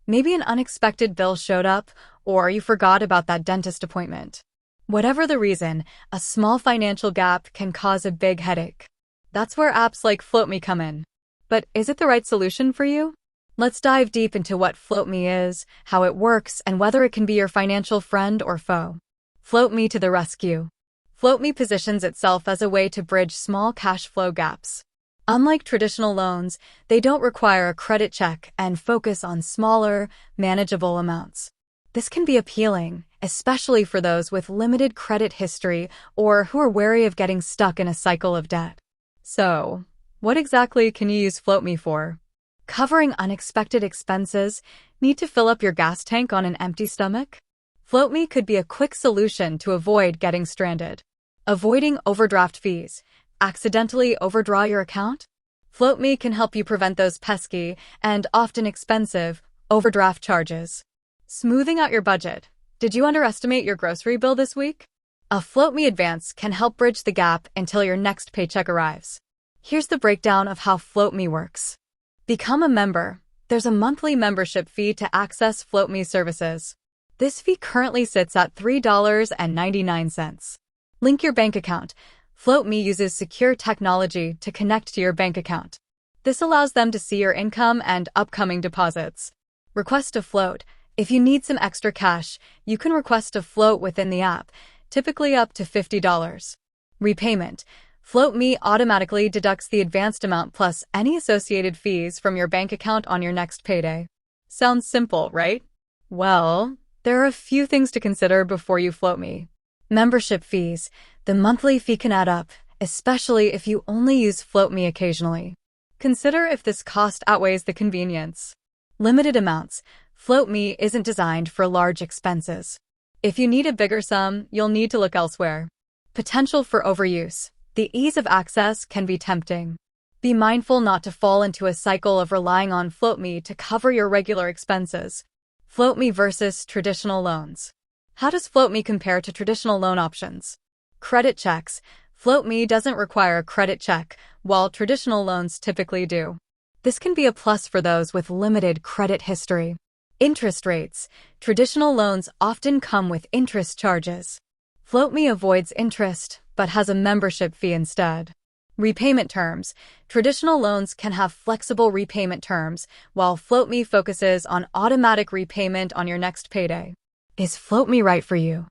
Maybe an unexpected bill showed up, or you forgot about that dentist appointment. Whatever the reason, a small financial gap can cause a big headache. That's where apps like floatme come in. But is it the right solution for you? Let's dive deep into what floatme is, how it works, and whether it can be your financial friend or foe. Floatme to the rescue. Floatme positions itself as a way to bridge small cash flow gaps. Unlike traditional loans, they don't require a credit check and focus on smaller, manageable amounts. This can be appealing, especially for those with limited credit history or who are wary of getting stuck in a cycle of debt. So, what exactly can you use floatme for? Covering unexpected expenses? Need to fill up your gas tank on an empty stomach? Floatme could be a quick solution to avoid getting stranded. Avoiding overdraft fees. Accidentally overdraw your account? Floatme can help you prevent those pesky and often expensive overdraft charges. Smoothing out your budget. Did you underestimate your grocery bill this week? A floatme advance can help bridge the gap until your next paycheck arrives. Here's the breakdown of how floatme works. Become a member. There's a monthly membership fee to access floatme services. This fee currently sits at $3.99. Link your bank account. Floatme uses secure technology to connect to your bank account. This allows them to see your income and upcoming deposits. Request a float. If you need some extra cash, you can request a float within the app, typically up to $50. Repayment. Floatme automatically deducts the advanced amount plus any associated fees from your bank account on your next payday. Sounds simple, right? Well, there are a few things to consider before you floatme. Membership fees. The monthly fee can add up, especially if you only use floatme occasionally. Consider if this cost outweighs the convenience. Limited amounts. Floatme isn't designed for large expenses. If you need a bigger sum, you'll need to look elsewhere. Potential for overuse. The ease of access can be tempting. Be mindful not to fall into a cycle of relying on floatme to cover your regular expenses. Floatme versus traditional loans. How does floatme compare to traditional loan options? Credit checks. Floatme doesn't require a credit check, while traditional loans typically do. This can be a plus for those with limited credit history. Interest rates. Traditional loans often come with interest charges. Floatme avoids interest, but has a membership fee instead. Repayment terms. Traditional loans can have flexible repayment terms, while floatme focuses on automatic repayment on your next payday. Is floatme right for you?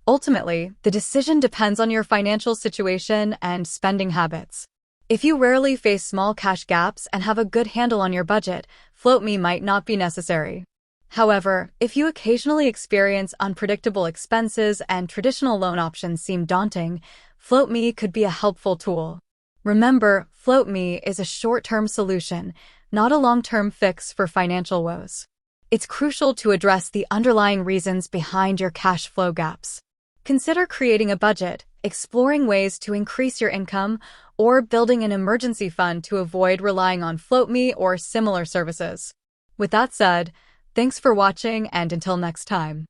Ultimately, the decision depends on your financial situation and spending habits. If you rarely face small cash gaps and have a good handle on your budget, floatme might not be necessary. However, if you occasionally experience unpredictable expenses and traditional loan options seem daunting, floatme could be a helpful tool. Remember, floatme is a short-term solution, not a long-term fix for financial woes. It's crucial to address the underlying reasons behind your cash flow gaps. Consider creating a budget, exploring ways to increase your income, or building an emergency fund to avoid relying on floatme or similar services. With that said, thanks for watching, and until next time.